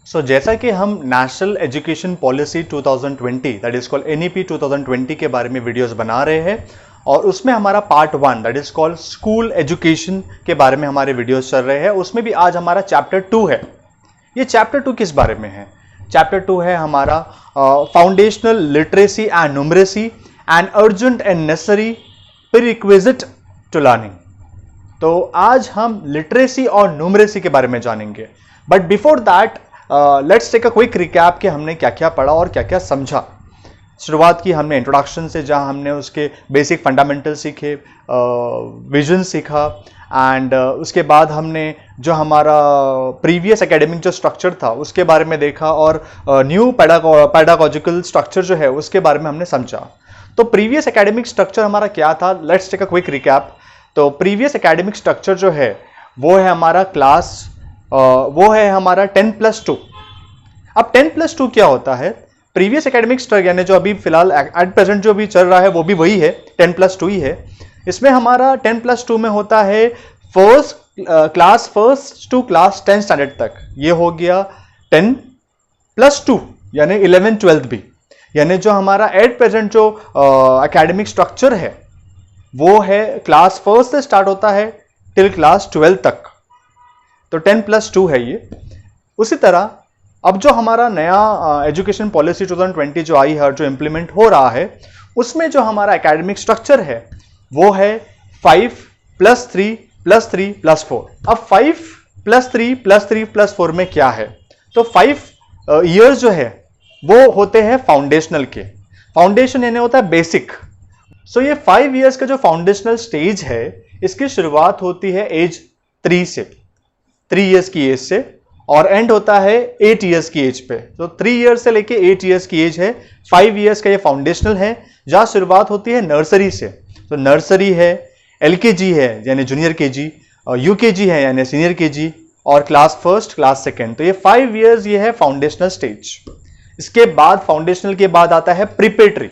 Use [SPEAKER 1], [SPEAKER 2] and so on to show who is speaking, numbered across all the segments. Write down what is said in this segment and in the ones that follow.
[SPEAKER 1] जैसा कि हम national education policy 2020 that is called NEP 2020 के बारे में वीडियोस बना रहे हैं और उसमें हमारा part 1 that is called school education के बारे में हमारे वीडियोस चल रहे हैं। उसमें भी आज हमारा चैप्टर 2 है। ये चैप्टर 2 किस बारे में है? चैप्टर 2 है हमारा foundational literacy and numeracy and urgent and necessary prerequisite to learning. तो आज हम लिटरेसी और न्यूमरेसी के बारे में जानेंगे, but before that let's take a quick recap कि हमने क्या क्या पढ़ा और क्या क्या समझा। शुरुआत की हमने इंट्रोडक्शन से, जहां हमने उसके बेसिक फंडामेंटल सीखे, विजन सीखा एंड उसके बाद हमने जो हमारा प्रीवियस एकेडमिक जो स्ट्रक्चर था उसके बारे में देखा और न्यू पैडागोजिकल स्ट्रक्चर जो है उसके बारे में हमने समझा। तो प्रीवियस एकेडमिक स्ट्रक्चर हमारा क्या था? Let's take a quick recap. तो प्रीवियस एकेडमिक स्ट्रक्चर जो है वो है हमारा वो है हमारा 10+2। अब 10+2 क्या होता है? प्रीवियस एकेडमिक स्ट्रक्चर यानी जो अभी फिलहाल एट प्रेजेंट जो भी चल रहा है वो भी वही है, 10+2 ही है। इसमें हमारा 10+2 में होता है class first to class 10 standard तक। ये हो गया 10+2 यानी 11 12 भी, यानी जो हमारा एट प्रेजेंट जो एकेडमिक स्ट्रक्चर है वो है क्लास फर्स्ट से स्टार्ट होता है टिल क्लास 12 तक। तो 10+2 है ये। उसी तरह अब जो हमारा नया एजुकेशन पॉलिसी 2020 जो आई है, जो इम्प्लीमेंट हो रहा है, उसमें जो हमारा एकेडमिक स्ट्रक्चर है वो है 5+3+3+4। अब 5+3+3+4 में क्या है? तो 5 ईयर्स जो है वो होते हैं फाउंडेशनल के। फाउंडेशन यानी होता है बेसिक। सो ये 5 ईयर्स का जो फाउंडेशनल स्टेज है इसकी शुरुआत होती है एज 3 से, 3 ईयर्स की एज से, और एंड होता है 8 ईयर्स की एज पे। तो 3 ईयर्स से लेके 8 ईयर्स की एज है। 5 ईयर्स का ये फाउंडेशनल है, जहां शुरुआत होती है नर्सरी से। तो नर्सरी है, एलकेजी है यानी जूनियर केजी, यूकेजी है यानी सीनियर केजी, और क्लास फर्स्ट क्लास सेकेंड। तो ये 5 ईयर्स ये है फाउंडेशनल स्टेज। इसके बाद फाउंडेशनल के बाद आता है प्रिपेटरी।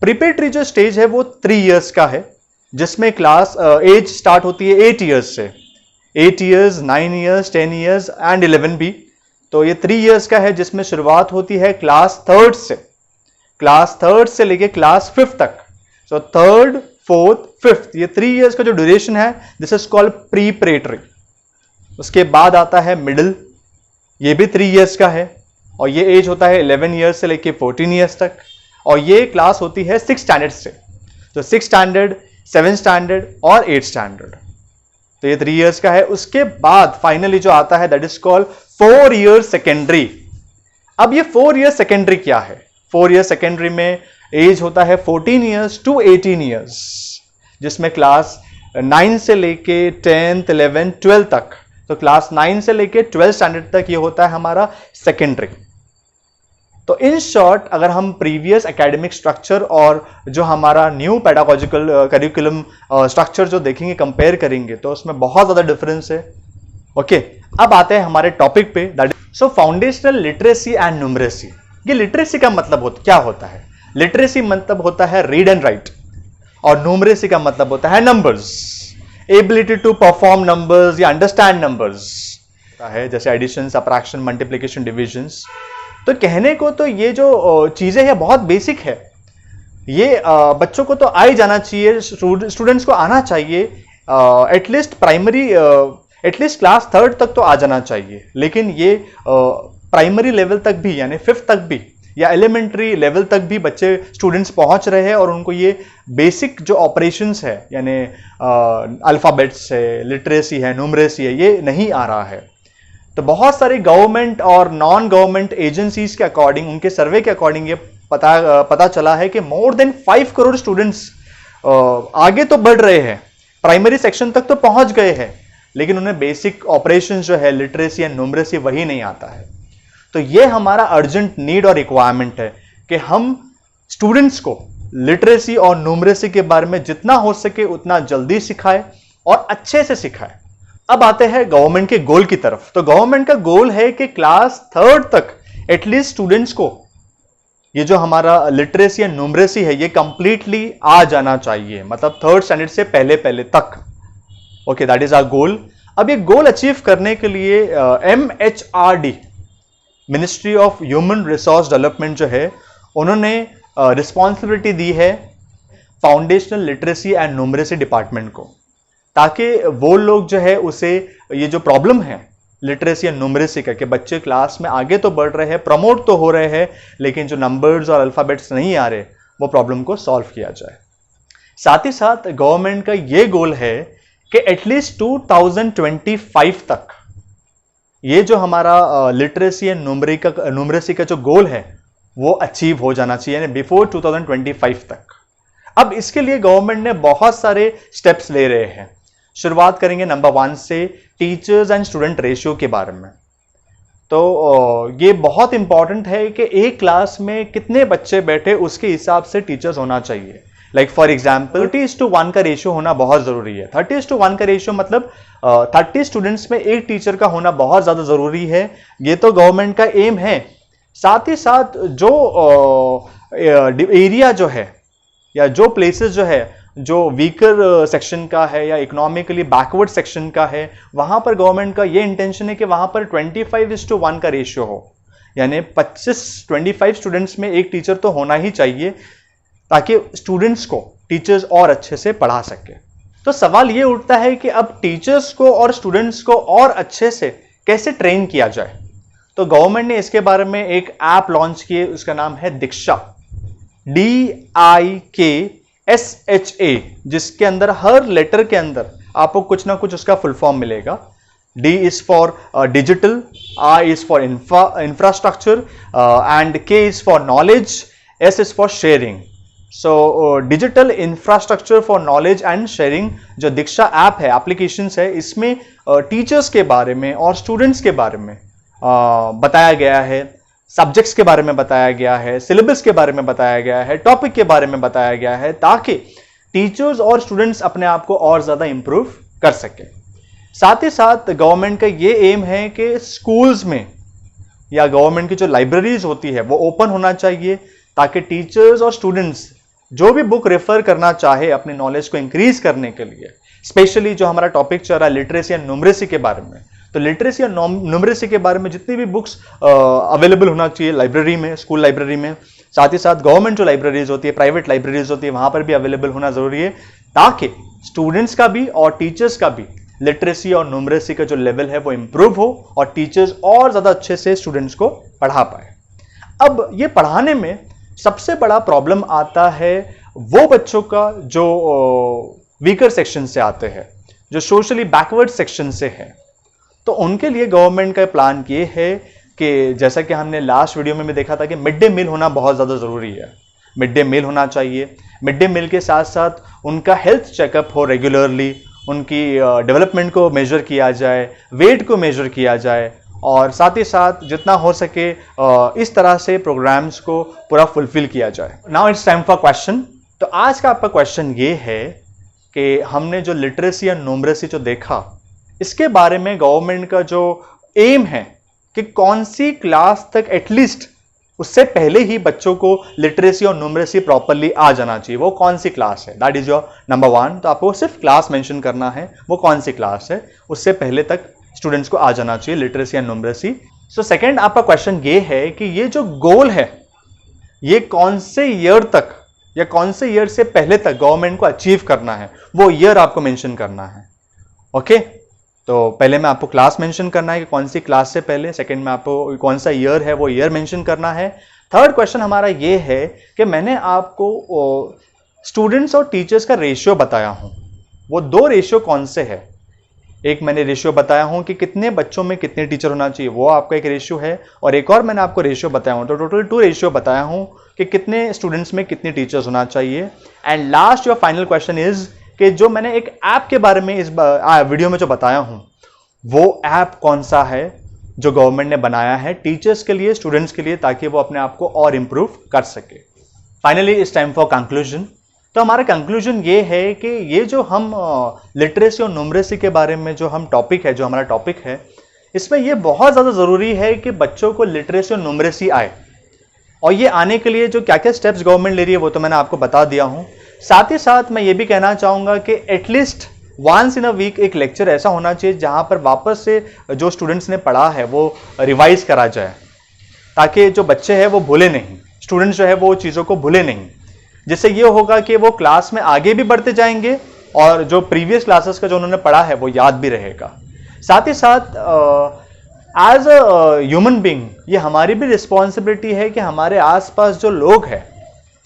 [SPEAKER 1] प्रिपेटरी जो स्टेज है वो 3 ईयर्स का है, जिसमें क्लास एज स्टार्ट होती है 8 ईयर्स से। 8 ईयर्स, 9 ईयर्स, 10 ईयर्स एंड 11 भी। तो ये 3 ईयर्स का है, जिसमें शुरुआत होती है क्लास थर्ड से। क्लास थर्ड से लेके क्लास 5th तक। सो थर्ड, फोर्थ, 5th, ये 3 ईयर्स का जो ड्यूरेशन है दिस इज कॉल्ड प्रीपरेटरी। उसके बाद आता है मिडिल, ये भी 3 ईयर्स का है और ये एज होता है 11 ईयर्स से लेके 14 ईयर्स तक, और ये क्लास होती है 6 स्टैंडर्ड से। तो 6 स्टैंडर्ड, 7 स्टैंडर्ड और 8 स्टैंडर्ड। तो ये 3 ईयर्स का है। उसके बाद फाइनली जो आता है that is called 4 year secondary. अब ये 4 ईयर सेकेंडरी क्या है? 4 ईयर सेकेंडरी में एज होता है 14 ईयर्स टू 18 ईयर्स, जिसमें क्लास 9 से लेके 10th, 11th, 12th तक। तो क्लास 9 से लेके 12th स्टैंडर्ड तक ये होता है हमारा सेकेंडरी। तो इन शॉर्ट अगर हम प्रीवियस एकेडमिक स्ट्रक्चर और जो हमारा न्यू पेडागोजिकल करिकुलम स्ट्रक्चर जो देखेंगे, कंपेयर करेंगे, तो उसमें बहुत ज्यादा डिफरेंस है। ओके, अब आते हैं हमारे टॉपिक पे, that so foundational literacy and numeracy. ये लिटरेसी का मतलब क्या होता है? लिटरेसी मतलब होता है रीड एंड राइट, और न्यूमरेसी का मतलब होता है numbers, ability to perform numbers या अंडरस्टैंड नंबर्स है, जैसे एडिशन, सबट्रैक्शन, मल्टीप्लिकेशन, डिविजन्स। तो कहने को तो ये जो चीजें हैं बहुत बेसिक है, ये बच्चों को तो आ ही जाना चाहिए, स्टूडेंट्स को आना चाहिए, at least primary, at least class 3rd तक तो आ जाना चाहिए। लेकिन ये प्राइमरी लेवल तक भी यानी 5th तक भी या एलिमेंट्री लेवल तक भी बच्चे स्टूडेंट्स पहुंच रहे हैं और उनको ये बेसिक जो ऑपरेशंस है यानी अल्फाबेट्स है, लिटरेसी है, न्यूमरेसी है, ये नहीं आ रहा है। तो बहुत सारी गवर्नमेंट और नॉन गवर्नमेंट एजेंसीज के अकॉर्डिंग, उनके सर्वे के अकॉर्डिंग ये पता चला है कि मोर देन 5 करोड़ स्टूडेंट्स आगे तो बढ़ रहे हैं, प्राइमरी सेक्शन तक तो पहुंच गए हैं, लेकिन उन्हें बेसिक ऑपरेशंस जो है लिटरेसी एंड न्यूमरेसी वही नहीं आता है। तो ये हमारा अर्जेंट नीड और रिक्वायरमेंट है कि हम स्टूडेंट्स को लिटरेसी और न्यूमरेसी के बारे में जितना हो सके उतना जल्दी सिखाए और अच्छे से सिखाए। अब आते हैं गवर्नमेंट के गोल की तरफ। तो गवर्नमेंट का गोल है कि क्लास 3rd तक एटलीस्ट स्टूडेंट्स को ये जो हमारा लिटरेसी एंड न्यूमरेसी है ये कंप्लीटली आ जाना चाहिए, मतलब 3rd स्टैंडर्ड से पहले तक। Okay, that is our goal. अब ये गोल अचीव करने के लिए MHRD ministry of human resource development जो है, उन्होंने रिस्पॉन्सिबिलिटी दी है foundational literacy and numeracy department को, ताकि वो लोग जो है उसे ये जो प्रॉब्लम है लिटरेसी एंड न्यूमरेसी का, कि बच्चे क्लास में आगे तो बढ़ रहे हैं, प्रमोट तो हो रहे हैं, लेकिन जो नंबर्स और अल्फ़ाबेट्स नहीं आ रहे, वो प्रॉब्लम को सॉल्व किया जाए। साथ ही साथ गवर्नमेंट का ये गोल है कि एटलीस्ट 2025 तक ये जो हमारा लिटरेसी एंड न्यूमरेसी का जो गोल है वो अचीव हो जाना चाहिए, यानी बिफोर 2025 तक। अब इसके लिए गवर्नमेंट ने बहुत सारे स्टेप्स ले रहे हैं। शुरुआत करेंगे नंबर 1 से, टीचर्स एंड स्टूडेंट रेशियो के बारे में। तो ये बहुत इंपॉर्टेंट है कि एक क्लास में कितने बच्चे बैठे उसके हिसाब से टीचर्स होना चाहिए। लाइक फॉर एग्जाम्पल 30:1 का रेशियो होना बहुत जरूरी है। 30:1 का रेशियो मतलब 30 स्टूडेंट्स में एक टीचर का होना बहुत ज्यादा जरूरी है। ये तो गवर्नमेंट का एम है। साथ ही साथ जो एरिया जो है या जो प्लेसेस जो है जो वीकर सेक्शन का है या इकोनॉमिकली बैकवर्ड सेक्शन का है, वहां पर गवर्नमेंट का ये इंटेंशन है कि वहां पर 25:1 का रेशियो हो, यानी 25 स्टूडेंट्स में एक टीचर तो होना ही चाहिए, ताकि स्टूडेंट्स को टीचर्स और अच्छे से पढ़ा सके। तो सवाल ये उठता है कि अब टीचर्स को और स्टूडेंट्स को और अच्छे से कैसे ट्रेन किया जाए। तो गवर्नमेंट ने इसके बारे में एक ऐप लॉन्च किए, उसका नाम है दीक्षा, DIKSHA, जिसके अंदर हर लेटर के अंदर आपको कुछ ना कुछ उसका फुल फॉर्म मिलेगा। D is for digital, I is for infrastructure, and K is for knowledge, S is for sharing. So digital infrastructure for knowledge and sharing जो दीक्षा ऐप है, एप्लीकेशंस है, इसमें टीचर्स के बारे में और स्टूडेंट्स के बारे में बताया गया है, सब्जेक्ट्स के बारे में बताया गया है, सिलेबस के बारे में बताया गया है, टॉपिक के बारे में बताया गया है, ताकि टीचर्स और स्टूडेंट्स अपने आप को और ज्यादा इंप्रूव कर सके। साथ ही साथ गवर्नमेंट का ये एम है कि स्कूल्स में या गवर्नमेंट की जो लाइब्रेरीज होती है वो ओपन होना चाहिए, ताकि टीचर्स और स्टूडेंट्स जो भी बुक रेफर करना चाहे अपनी नॉलेज को इंक्रीज करने के लिए, स्पेशली जो हमारा टॉपिक चल रहा है लिटरेसी एंड न्यूमरेसी के बारे में, तो लिटरेसी और न्यूमरेसी के बारे में जितनी भी बुक्स अवेलेबल होना चाहिए लाइब्रेरी में, स्कूल लाइब्रेरी में, साथ ही साथ गवर्नमेंट जो लाइब्रेरीज होती है, प्राइवेट लाइब्रेरीज होती है, वहां पर भी अवेलेबल होना जरूरी है, ताकि स्टूडेंट्स का भी और टीचर्स का भी लिटरेसी और न्यूमरेसी का जो लेवल है वो इंप्रूव हो और टीचर्स और ज्यादा अच्छे से स्टूडेंट्स को पढ़ा पाए। अब ये पढ़ाने में सबसे बड़ा प्रॉब्लम आता है वो बच्चों का जो वीकर सेक्शन से आते हैं, जो सोशली बैकवर्ड सेक्शन से है। तो उनके लिए गवर्नमेंट का प्लान ये है कि जैसा कि हमने लास्ट वीडियो में भी देखा था कि मिड डे मील होना बहुत ज़्यादा ज़रूरी है। मिड डे मील होना चाहिए। मिड डे मील के साथ साथ उनका हेल्थ चेकअप हो रेगुलरली, उनकी डेवलपमेंट को मेजर किया जाए, वेट को मेजर किया जाए, और साथ ही साथ जितना हो सके इस तरह से प्रोग्राम्स को पूरा फुलफिल किया जाए। Now it's time for question. तो आज का आपका क्वेश्चन ये है कि हमने जो लिटरेसी और न्यूमरेसी जो देखा, इसके बारे में गवर्नमेंट का जो एम है कि कौन सी क्लास तक एटलीस्ट उससे पहले ही बच्चों को लिटरेसी और न्यूमरेसी प्रॉपरली आ जाना चाहिए, वो कौन सी क्लास है, दैट इज योर नंबर 1। तो आपको सिर्फ क्लास मेंशन करना है, वो कौन सी क्लास है, उससे पहले तक स्टूडेंट्स को आ जाना चाहिए literacy and numeracy. So second आपका क्वेश्चन ये है कि ये जो गोल है ये कौन से ईयर तक या कौन से ईयर से पहले तक गवर्नमेंट को अचीव करना है, वो ईयर आपको मेंशन करना है। ओके, तो पहले में आपको क्लास मेंशन करना है कि कौन सी क्लास से पहले, सेकंड में आपको कौन सा ईयर है वो ईयर मेंशन करना है। थर्ड क्वेश्चन हमारा ये है कि मैंने आपको स्टूडेंट्स और टीचर्स का रेशियो बताया हूं, वो 2 रेशियो कौन से है। एक मैंने रेशियो बताया हूं कि कितने बच्चों में कितने टीचर होना चाहिए, वो आपका एक रेशियो है, और एक और मैंने आपको रेशियो बताया हूं, तो टोटल 2 रेशियो बताया हूं कि कितने स्टूडेंट्स में कितने टीचर्स होना चाहिए। And last your final question is कि जो मैंने एक ऐप के बारे में इस वीडियो में जो बताया हूं, वो ऐप कौन सा है जो गवर्नमेंट ने बनाया है टीचर्स के लिए, स्टूडेंट्स के लिए, ताकि वो अपने आप को और इंप्रूव कर सके। Finally it's time for conclusion. तो हमारा कंक्लूजन ये है कि ये जो हम लिटरेसी और न्यूमरेसी के बारे में जो हम टॉपिक है, जो हमारा टॉपिक है, इसमें ये बहुत ज़्यादा ज़रूरी है कि बच्चों को लिटरेसी और न्यूमरेसी आए, और ये आने के लिए जो क्या क्या स्टेप्स गवर्नमेंट ले रही है वो तो मैंने आपको बता दिया हूँ। साथ ही साथ मैं ये भी कहना चाहूँगा कि at least once in a week एक लेक्चर ऐसा होना चाहिए जहाँ पर वापस से जो स्टूडेंट्स ने पढ़ा है वो रिवाइज करा जाए, ताकि जो बच्चे हैं वो भूले नहीं, स्टूडेंट्स जो है वो चीज़ों को भूले नहीं। जिससे ये होगा कि वो क्लास में आगे भी बढ़ते जाएंगे और जो प्रीवियस क्लासेस का जो उन्होंने पढ़ा है वो याद भी रहेगा। साथ ही साथ एज अ ह्यूमन बीइंग ये हमारी भी रिस्पॉन्सिबिलिटी है कि हमारे आसपास जो लोग हैं,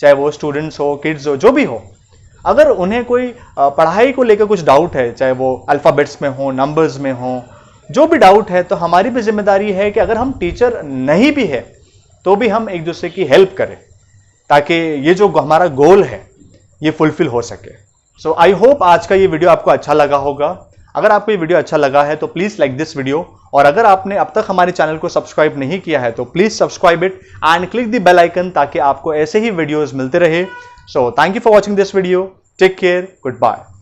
[SPEAKER 1] चाहे वो स्टूडेंट्स हो, किड्स हो, जो भी हो, अगर उन्हें कोई पढ़ाई को लेकर कुछ डाउट है, चाहे वो अल्फ़ाबेट्स में हो, नंबर्स में हो, जो भी डाउट है, तो हमारी भी जिम्मेदारी है कि अगर हम टीचर नहीं भी है तो भी हम एक दूसरे की हेल्प करें, ताकि ये जो हमारा गोल है ये फुलफिल हो सके। सो आई होप आज का ये वीडियो आपको अच्छा लगा होगा। अगर आपको ये वीडियो अच्छा लगा है तो प्लीज़ लाइक दिस वीडियो, और अगर आपने अब तक हमारे चैनल को सब्सक्राइब नहीं किया है तो please subscribe it and click the bell icon, ताकि आपको ऐसे ही वीडियोज़ मिलते रहे। So thank you for watching this video, take care, good bye.